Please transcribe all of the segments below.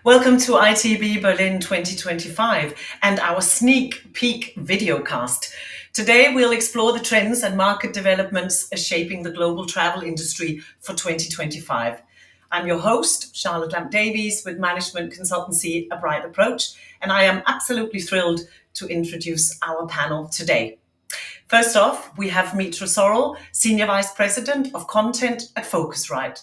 Welcome to ITB Berlin 2025 and our sneak peek videocast. Today we'll explore the trends and market developments shaping the global travel industry for 2025. I'm your host, Charlotte Lamp Davies with management consultancy A Bright Approach, and I am absolutely thrilled to introduce our panel today. First off, we have Mitra Sorrells, Senior Vice President of Content at Phocuswright.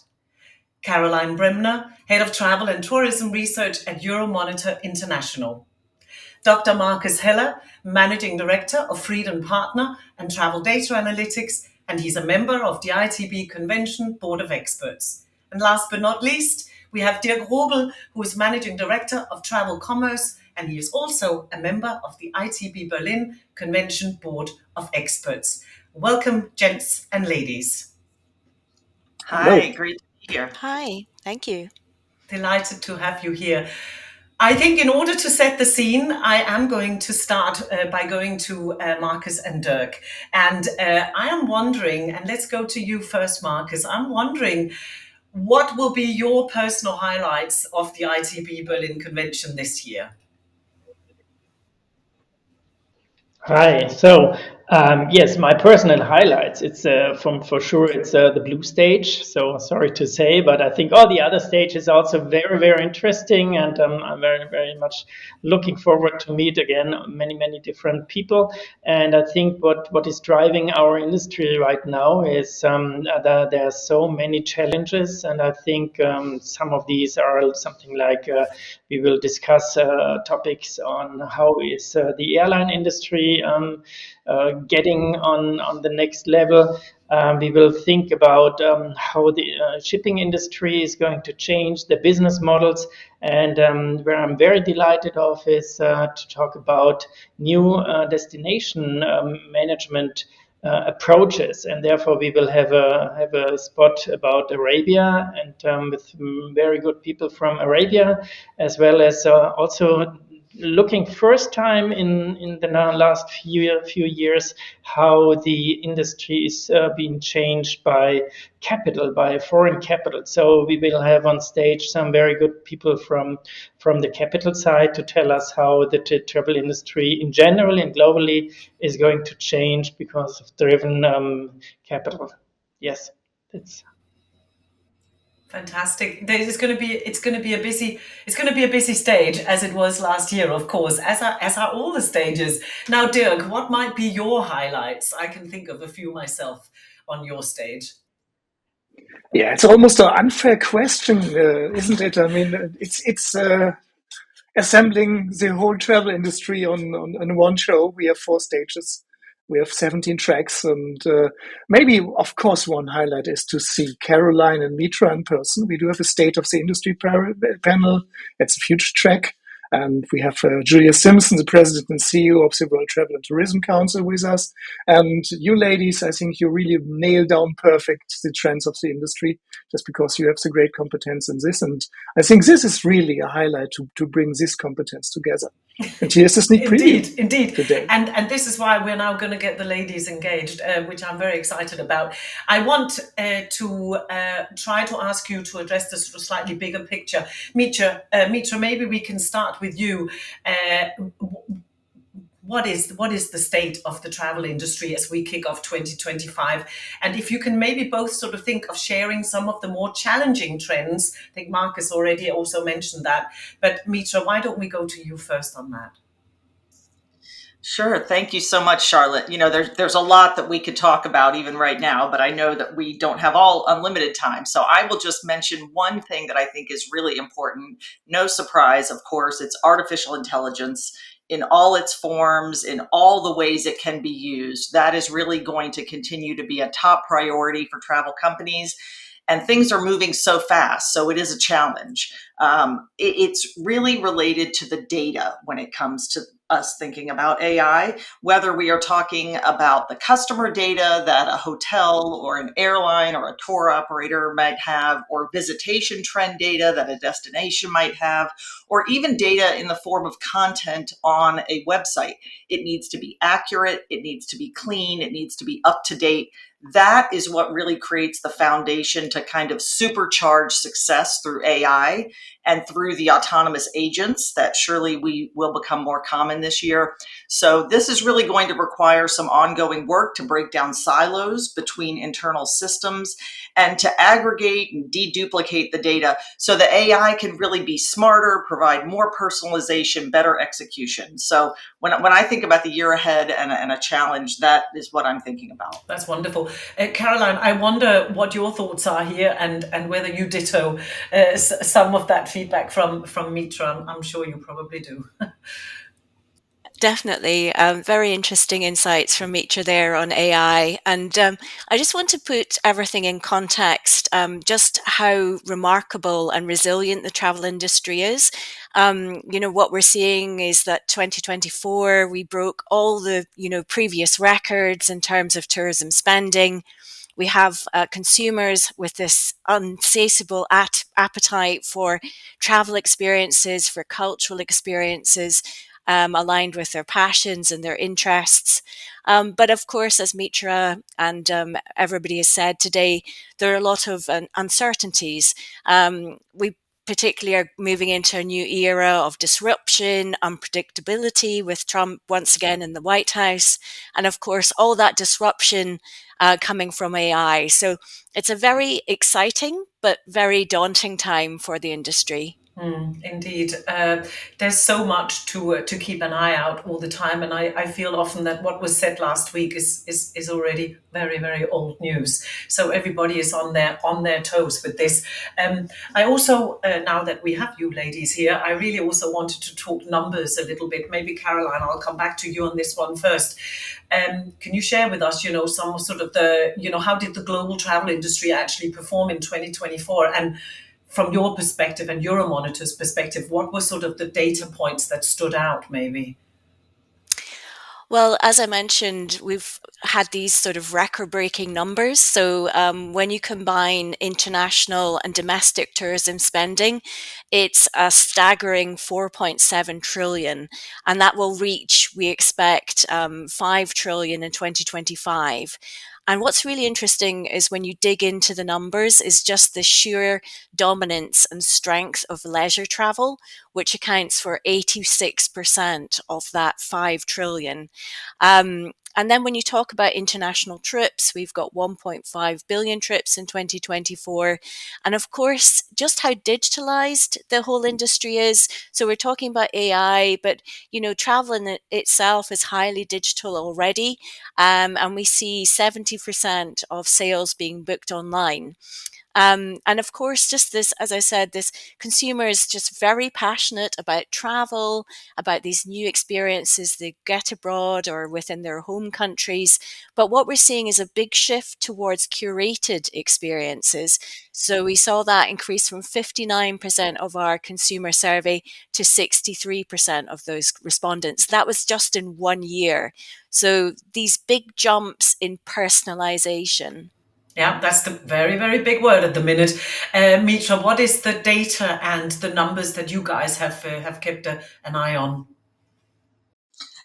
Caroline Bremner, Head of Travel and Tourism Research at Euromonitor International. Dr. Markus, Managing Director of Freedom Partner and Travel Data Analytics, and he's a member of the ITB Convention Board of Experts. And last but not least, we have Dirk Rogl, who is Managing Director of Travel.Commerce, and he is also a member of the ITB Berlin Convention Board of Experts. Welcome, gents and ladies. Hi, hello. Great to be here. Hi, thank you. Delighted to have you here. I think in order to set the scene, I am going to start by going to Markus and Dirk. And I am wondering, and let's go to you first, Markus. I'm wondering, what will be your personal highlights of the ITB Berlin Convention this year? Hi. So yes, my personal highlights. It's for sure. It's the blue stage. So sorry to say, but I think all the other stages are also very, very interesting, and I'm very, very much looking forward to meet again many different people. And I think what is driving our industry right now is that there are so many challenges, and I think some of these are something like we will discuss topics on how is the airline industry getting on the next level. We will think about how the shipping industry is going to change the business models, and where I'm very delighted of is to talk about new destination management approaches, and therefore we will have a spot about Arabia, and with very good people from Arabia, as well as also looking first time in the last few years how the industry is being changed by foreign capital. So we will have on stage some very good people from the capital side to tell us how the travel industry in general and globally is going to change because of driven capital. Yes, that's fantastic. It's going to be a busy stage, as it was last year, of course, as are all the stages. Now, Dirk, what might be your highlights? I can think of a few myself on your stage. Yeah, it's almost an unfair question, isn't it? I mean, it's assembling the whole travel industry on one show. We have 4 stages. We have 17 tracks, and maybe, of course, one highlight is to see Caroline and Mitra in person. We do have a State of the Industry panel. It's a future track. And we have Julia Simpson, the president and CEO of the World Travel and Tourism Council, with us. And you ladies, I think you really nailed down perfect the trends of the industry, just because you have the great competence in this. And I think this is really a highlight to bring this competence together. And here's a sneak preview. Indeed. Today. And this is why we're now going to get the ladies engaged, which I'm very excited about. I want to try to ask you to address this sort of slightly bigger picture. Mitra, maybe we can start with you. What is the state of the travel industry as we kick off 2025? And if you can maybe both sort of think of sharing some of the more challenging trends. I think Markus already also mentioned that. But Mitra, why don't we go to you first on that? Sure. Thank you so much, Charlotte. You know, there's a lot that we could talk about even right now, but I know that we don't have all unlimited time. So I will just mention one thing that I think is really important. No surprise, of course, it's artificial intelligence in all its forms, in all the ways it can be used. That is really going to continue to be a top priority for travel companies. And things are moving so fast, so it is a challenge. It's really related to the data when it comes to us thinking about AI, whether we are talking about the customer data that a hotel or an airline or a tour operator might have, or visitation trend data that a destination might have, or even data in the form of content on a website. It needs to be accurate, it needs to be clean, it needs to be up to date. that is what really creates the foundation to kind of supercharge success through AI and through the autonomous agents that surely we will become more common this year. So this is really going to require some ongoing work to break down silos between internal systems and to aggregate and deduplicate the data so the AI can really be smarter, provide more personalization, better execution. So when I think about the year ahead and a challenge, that is what I'm thinking about. That's wonderful. Caroline, I wonder what your thoughts are here and whether you ditto some of that feedback from Mitra. I'm sure you probably do. Definitely. Very interesting insights from Mitra there on AI. And I just want to put everything in context, just how remarkable and resilient the travel industry is. What we're seeing is that 2024, we broke all the, previous records in terms of tourism spending. We have consumers with this unsatiable appetite for travel experiences, for cultural experiences, aligned with their passions and their interests. But of course, as Mitra and everybody has said today, there are a lot of uncertainties. We particularly are moving into a new era of disruption, unpredictability with Trump once again in the White House. And of course, all that disruption coming from AI. So it's a very exciting but very daunting time for the industry. Indeed. There's so much to keep an eye out all the time. And I feel often that what was said last week is already very, very old news. So everybody is on their toes with this. I also, now that we have you ladies here, I really also wanted to talk numbers a little bit. Maybe Caroline, I'll come back to you on this one first. Can you share with us, some sort of how did the global travel industry actually perform in 2024? And from your perspective and Euromonitor's perspective, what were sort of the data points that stood out, maybe? Well, as I mentioned, we've had these sort of record-breaking numbers. So when you combine international and domestic tourism spending, it's a staggering 4.7 trillion, and that will reach, we expect, 5 trillion in 2025. And what's really interesting is when you dig into the numbers is just the sheer dominance and strength of leisure travel, which accounts for 86% of that 5 trillion. And then when you talk about international trips, we've got 1.5 billion trips in 2024. And of course, just how digitalized the whole industry is. So we're talking about AI, but, travel in itself is highly digital already. And we see 70% of sales being booked online. And of course, just this, as I said, this consumer is just very passionate about travel, about these new experiences they get abroad or within their home countries. But what we're seeing is a big shift towards curated experiences. So we saw that increase from 59% of our consumer survey to 63% of those respondents. That was just in 1 year. So these big jumps in personalization. Yeah, that's the very, very big word at the minute. Mitra, what is the data and the numbers that you guys have kept an eye on?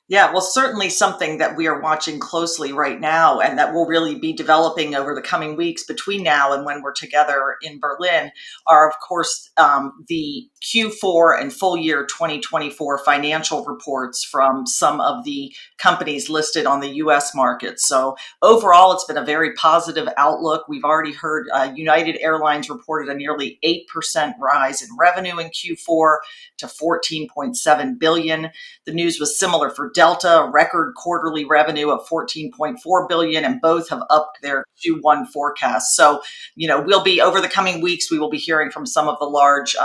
Yeah, well, certainly something that we are watching closely right now and that will really be developing over the coming weeks between now and when we're together in Berlin are, of course, the Q4 and full year 2024 financial reports from some of the companies listed on the US market. So overall, it's been a very positive outlook. We've already heard United Airlines reported a nearly 8% rise in revenue in Q4 to 14.7 billion. The news was similar for Delta, record quarterly revenue of 14.4 billion, and both have upped their Q1 forecast. So, we'll be over the coming weeks, we will be hearing from some of the large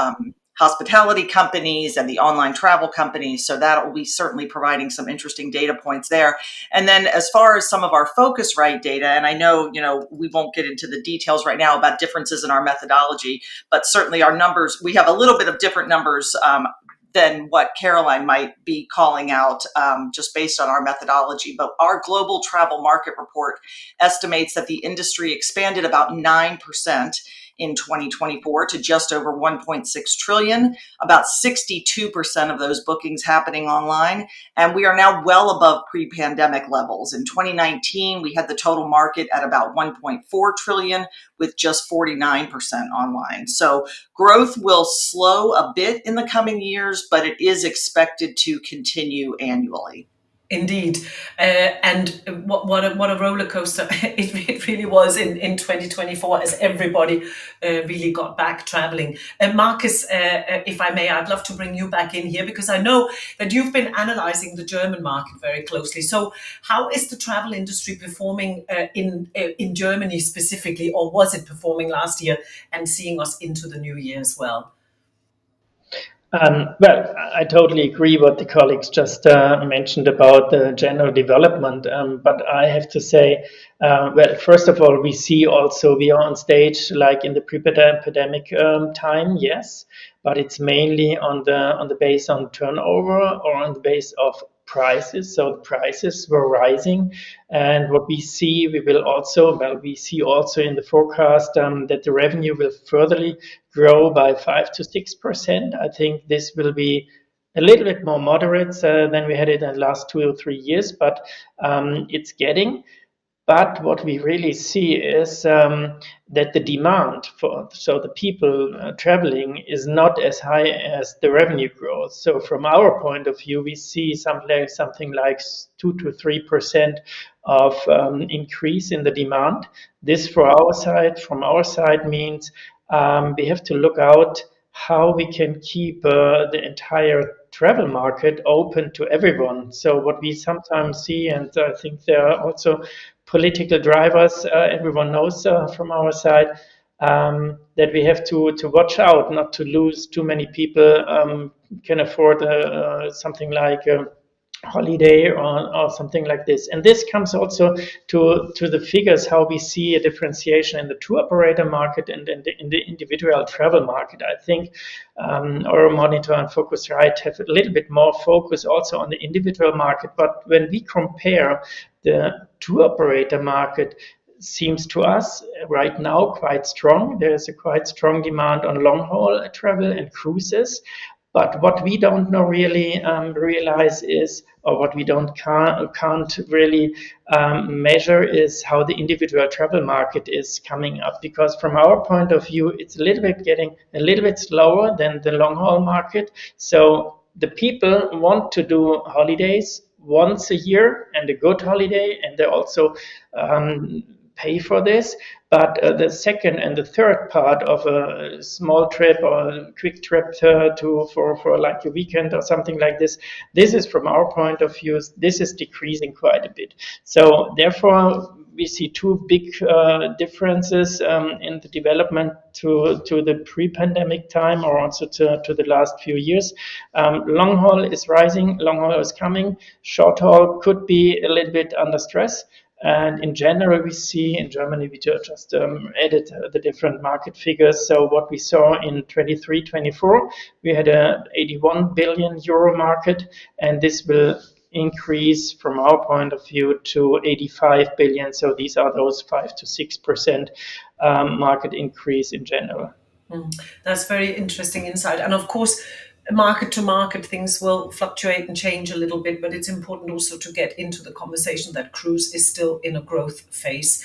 hospitality companies and the online travel companies. So that will be certainly providing some interesting data points there. And then as far as some of our Phocuswright data, and I know, we won't get into the details right now about differences in our methodology, but certainly our numbers, we have a little bit of different numbers than what Caroline might be calling out just based on our methodology. But our global travel market report estimates that the industry expanded about 9% in 2024 to just over 1.6 trillion, about 62% of those bookings happening online. And we are now well above pre-pandemic levels. In 2019, we had the total market at about 1.4 trillion with just 49% online. So growth will slow a bit in the coming years, but it is expected to continue annually. Indeed. And what a roller coaster it really was in 2024 as everybody really got back traveling. Markus, if I may, I'd love to bring you back in here because I know that you've been analyzing the German market very closely. So how is the travel industry performing in Germany specifically, or was it performing last year and seeing us into the new year as well? Well, I totally agree what the colleagues just mentioned about the general development. But I have to say, well, first of all, we see also we are on stage like in the pre-pandemic time, yes, but it's mainly on the base on turnover or on the base of prices. So the prices were rising, and what we see, we see also in the forecast that the revenue will furtherly grow by 5 to 6%. I think this will be a little bit more moderate than we had it in the last 2 or 3 years, but it's getting. But what we really see is that the demand so the people traveling is not as high as the revenue growth. So from our point of view, we see something like 2 to 3% of increase in the demand. This from our side means we have to look out how we can keep the entire travel market open to everyone. So what we sometimes see, and I think there are also political drivers, everyone knows from our side, that we have to watch out not to lose too many people can afford something like holiday or something like this. And this comes also to the figures, how we see a differentiation in the tour operator market and in the individual travel market. I think Euromonitor and Phocuswright have a little bit more focus also on the individual market. But when we compare the tour operator market, seems to us right now quite strong. There's a quite strong demand on long haul travel and cruises. But what we don't know really realize is, or what we can't really measure is how the individual travel market is coming up. Because from our point of view, it's getting a little bit slower than the long haul market. So the people want to do holidays once a year and a good holiday, and they also pay for this. But the second and the third part of a small trip or a quick trip for like a weekend or something like this is from our point of view, this is decreasing quite a bit. So therefore, we see two big differences in the development to the pre-pandemic time or also to the last few years. Long haul is rising, long haul is coming. Short haul could be a little bit under stress. And in general, we see in Germany, we just added the different market figures. So what we saw in 23-24, we had a 81 billion euro market, and this will increase from our point of view to 85 billion. So these are those 5 to 6% market increase in general. That's very interesting insight. And of course, market to market, things will fluctuate and change a little bit, but it's important also to get into the conversation that cruise is still in a growth phase,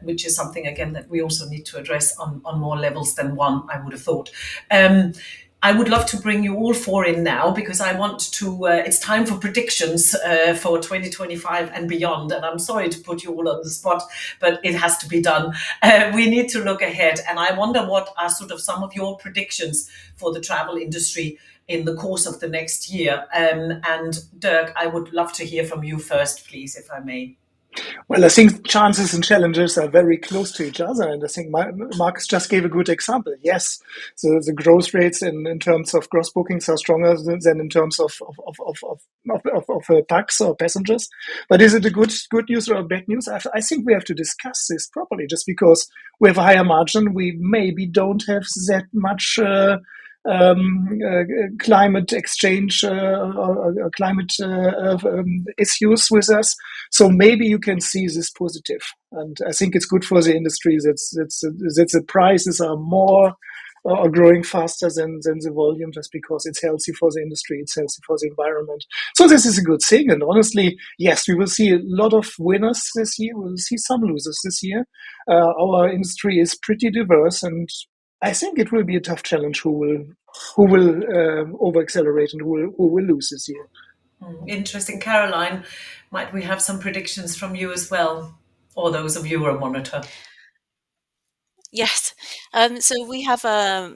which is something, again, that we also need to address on more levels than one, I would have thought. I would love to bring you all four in now because I want to, it's time for predictions for 2025 and beyond. And I'm sorry to put you all on the spot, but it has to be done. We need to look ahead. And I wonder what are sort of some of your predictions for the travel industry in the course of the next year. And Dirk, I would love to hear from you first, please, if I may. Well, I think chances and challenges are very close to each other. And I think Markus just gave a good example. Yes, so the growth rates in terms of gross bookings are stronger than in terms of pax or passengers. But is it a good news or bad news? I think we have to discuss this properly. Just because we have a higher margin, we maybe don't have that much climate exchange or climate issues with us. So maybe you can see this positive, and I think it's good for the industry that the prices are more are growing faster than the volume, just because it's healthy for the industry, it's healthy for the environment. So this is a good thing. And honestly, yes, we will see a lot of winners this year. We will see some losers this year. Our industry is pretty diverse, and I think it will be a tough challenge who will over accelerate and who will lose this year. Interesting. Caroline, might we have some predictions from you as well, or those of Euromonitor? Yes. So we have a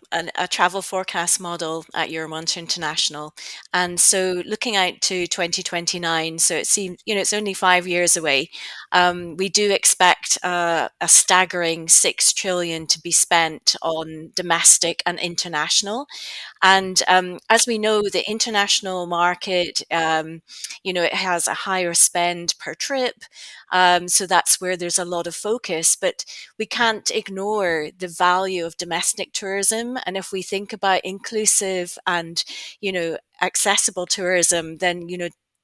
travel forecast model at Euromonitor International. And so looking out to 2029, so it seems, it's only 5 years away. We do expect a staggering 6 trillion to be spent on domestic and international. And as we know, the international market, it has a higher spend per trip. So that's where there's a lot of focus. But we can't ignore the value of domestic tourism. And if we think about inclusive and, accessible tourism, then,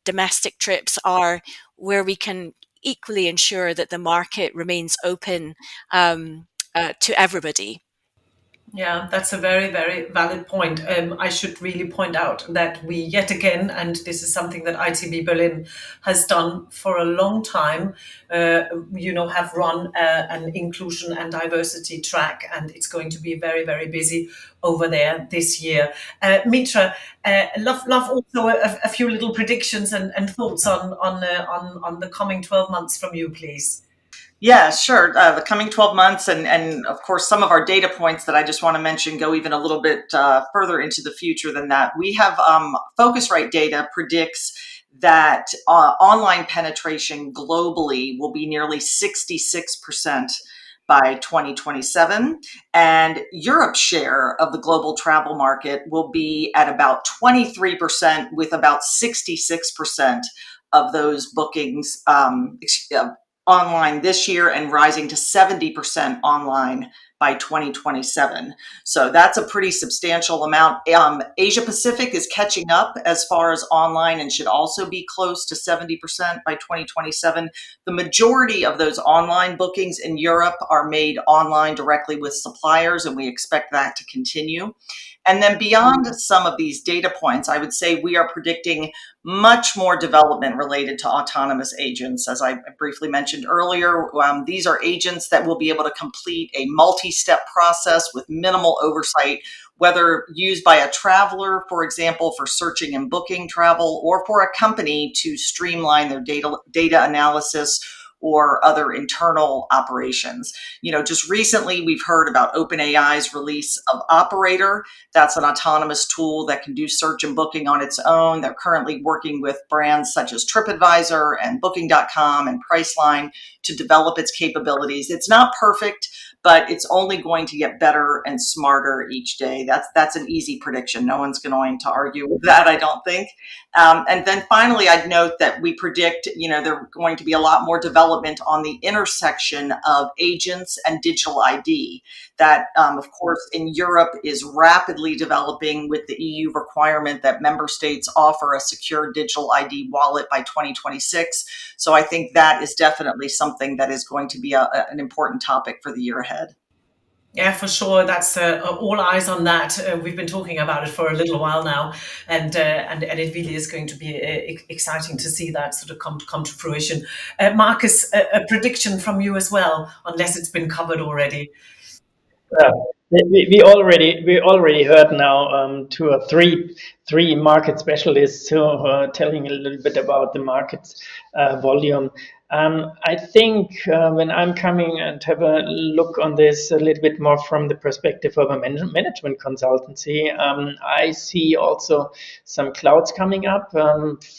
domestic trips are where we can equally ensure that the market remains open to everybody. Yeah, that's a very, very valid point. I should really point out that we yet again, and this is something that ITB Berlin has done for a long time, have run an inclusion and diversity track, and it's going to be very, very busy over there this year. Mitra, love also a few little predictions and thoughts on the coming 12 months from you, please. Yeah, sure. The coming 12 months and of course, some of our data points that I just want to mention go even a little bit further into the future than that. We have Phocuswright data predicts that online penetration globally will be nearly 66% by 2027. And Europe's share of the global travel market will be at about 23%, with about 66% of those bookings online this year and rising to 70% online by 2027. So that's a pretty substantial amount. Asia Pacific is catching up as far as online and should also be close to 70% by 2027. The majority of those online bookings in Europe are made online directly with suppliers, and we expect that to continue. And then beyond some of these data points, I would say we are predicting much more development related to autonomous agents. As I briefly mentioned earlier, these are agents that will be able to complete a multi-step process with minimal oversight, whether used by a traveler, for example, for searching and booking travel, or for a company to streamline their data analysis or other internal operations. Just recently we've heard about OpenAI's release of Operator. That's an autonomous tool that can do search and booking on its own. They're currently working with brands such as TripAdvisor and Booking.com and Priceline to develop its capabilities. It's not perfect, but it's only going to get better and smarter each day. That's an easy prediction. No one's going to argue with that, I don't think. And then finally, I'd note that we predict, there's going to be a lot more development on the intersection of agents and digital ID. That, of course, in Europe is rapidly developing with the EU requirement that member states offer a secure digital ID wallet by 2026. So I think that is definitely something that is going to be an important topic for the year ahead. Yeah, for sure. That's all eyes on that. We've been talking about it for a little while now, and it really is going to be exciting to see that sort of come to fruition. Markus, a prediction from you as well, unless it's been covered already. We already heard now two or three market specialists who are telling a little bit about the market volume. I think when I'm coming and have a look on this a little bit more from the perspective of a management consultancy, I see also some clouds coming up.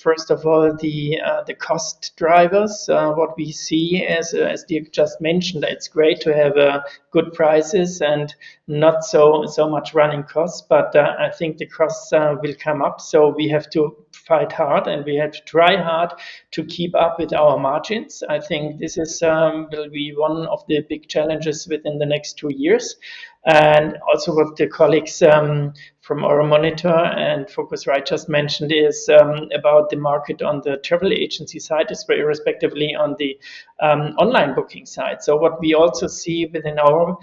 First of all, the cost drivers. What we see, as Dirk just mentioned, it's great to have good prices and not so much running costs, but I think the costs will come up. So we have to fight hard and we have to try hard to keep up with our margins. I think this is will be one of the big challenges within the next 2 years. And also what the colleagues from Euromonitor and Phocuswright just mentioned is about the market on the travel agency side, respectively on the online booking side. So what we also see within our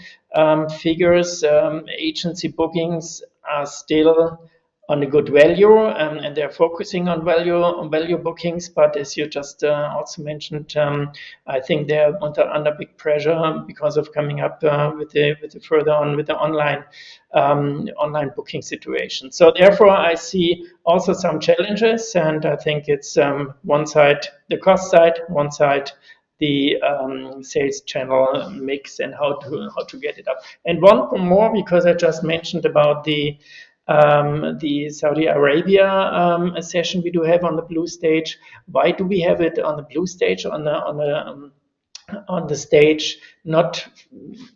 figures, agency bookings are still on a good value, and they're focusing on value bookings. But as you just also mentioned, I think they're under big pressure because of coming up with the further on with the online booking situation. So therefore, I see also some challenges, and I think it's one side the cost side, one side the sales channel mix and how to get it up. And one more, because I just mentioned about the Saudi Arabia session we do have on the blue stage. Why do we have it on the blue stage on the stage, not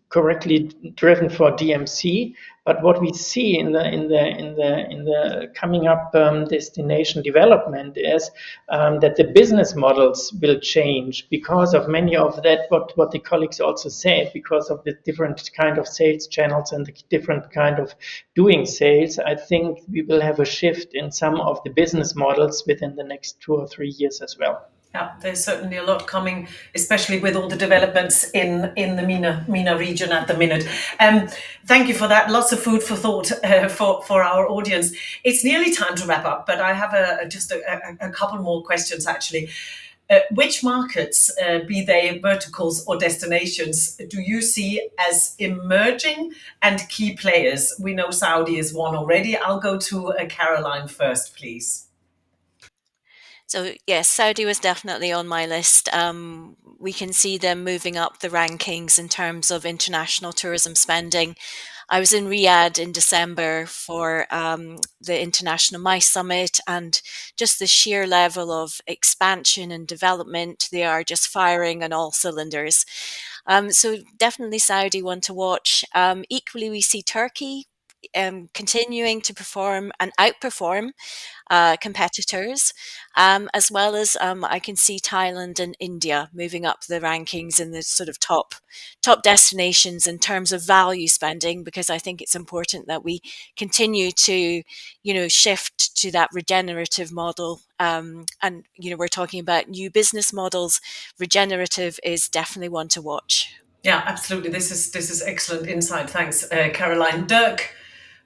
correctly driven for DMC? But what we see in the coming up destination development is that the business models will change because of many of that. What the colleagues also said, because of the different kind of sales channels and the different kind of doing sales. I think we will have a shift in some of the business models within the next 2 or 3 years as well. Yeah, there's certainly a lot coming, especially with all the developments in the MENA region at the minute. Thank you for that. Lots of food for thought for our audience. It's nearly time to wrap up, but I have just a couple more questions actually. Which markets, be they verticals or destinations, do you see as emerging and key players? We know Saudi is one already. I'll go to Caroline first, please. So yes, Saudi was definitely on my list. We can see them moving up the rankings in terms of international tourism spending. I was in Riyadh in December for the International MICE Summit, and just the sheer level of expansion and development, they are just firing on all cylinders. So definitely Saudi one to watch. Equally, we see Turkey continuing to perform and outperform competitors, as well as I can see Thailand and India moving up the rankings in the sort of top destinations in terms of value spending, because I think it's important that we continue to, shift to that regenerative model. And, we're talking about new business models. Regenerative is definitely one to watch. Yeah, absolutely. This is excellent insight. Thanks, Caroline. Dirk,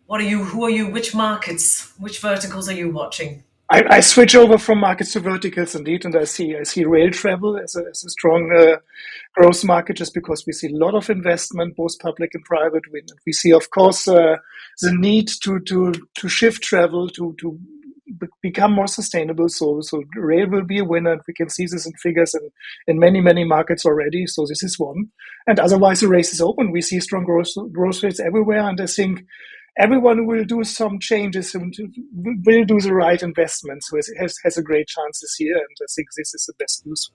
who are you? Which markets, which verticals are you watching? I switch over from markets to verticals indeed, and I see rail travel as a strong growth market, just because we see a lot of investment, both public and private. We see, of course, the need to shift travel to become more sustainable. So rail will be a winner, and we can see this in figures in many markets already. So this is one, and otherwise the race is open. We see strong growth rates everywhere, and I think everyone will do some changes and will do the right investments. So it has a great chance this year, and I think this is the best news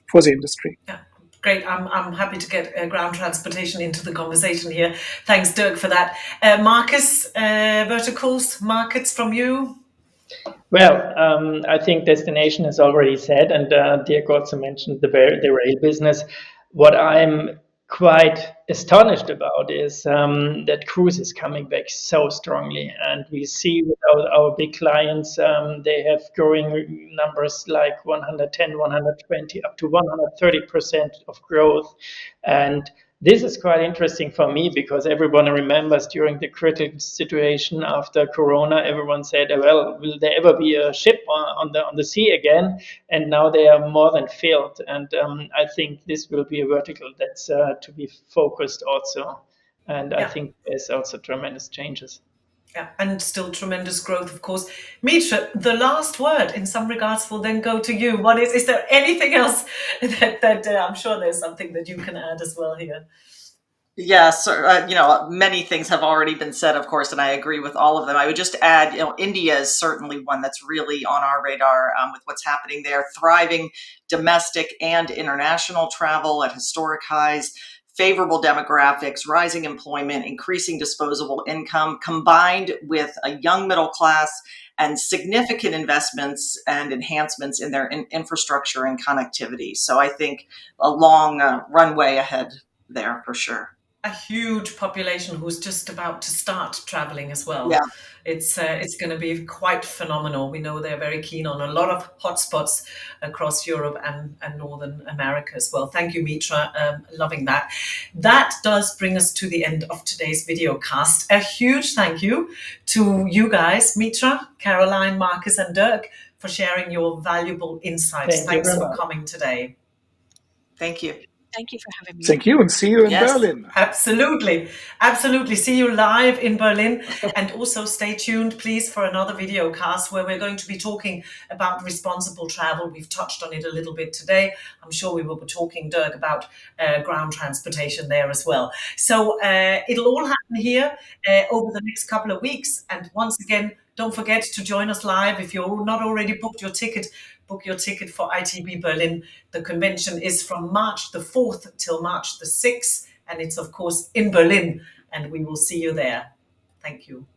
for the industry. Yeah, great. I'm happy to get ground transportation into the conversation here. Thanks, Dirk, for that. Markus, verticals, markets from you? Well, I think destination is already said, and Dirk also mentioned the rail business. What I'm quite astonished about is that cruise is coming back so strongly, and we see with our big clients, they have growing numbers like 110, 120, up to 130% of growth. And this is quite interesting for me, because everyone remembers during the critical situation after Corona, everyone said, well, will there ever be a ship on the sea again? And now they are more than filled. And I think this will be a vertical that's to be focused also. And I think there's also tremendous changes. Yeah, and still tremendous growth, of course. Mitra, the last word in some regards will then go to you. Is there anything else that I'm sure there's something that you can add as well here? Yes, many things have already been said, of course, and I agree with all of them. I would just add, India is certainly one that's really on our radar with what's happening there. Thriving domestic and international travel at historic highs, favorable demographics, rising employment, increasing disposable income, combined with a young middle class and significant investments and enhancements in their infrastructure and connectivity. So I think a long runway ahead there for sure. A huge population who's just about to start traveling as well. Yeah. It's going to be quite phenomenal. We know they're very keen on a lot of hotspots across Europe and Northern America as well. Thank you, Mitra. Loving that. That does bring us to the end of today's video cast. A huge thank you to you guys, Mitra, Caroline, Markus, and Dirk, for sharing your valuable insights. Thanks for coming today. Thank you. Thank you for having me. Thank you, and see you in Berlin. Absolutely. Absolutely. See you live in Berlin. And also stay tuned, please, for another video cast where we're going to be talking about responsible travel. We've touched on it a little bit today. I'm sure we will be talking, Dirk, about ground transportation there as well. So it'll all happen here over the next couple of weeks. And once again, don't forget to join us live. If you're not already booked your ticket, book your ticket for ITB Berlin. The convention is from March the 4th till March the 6th, and it's, of course, in Berlin, and we will see you there. Thank you.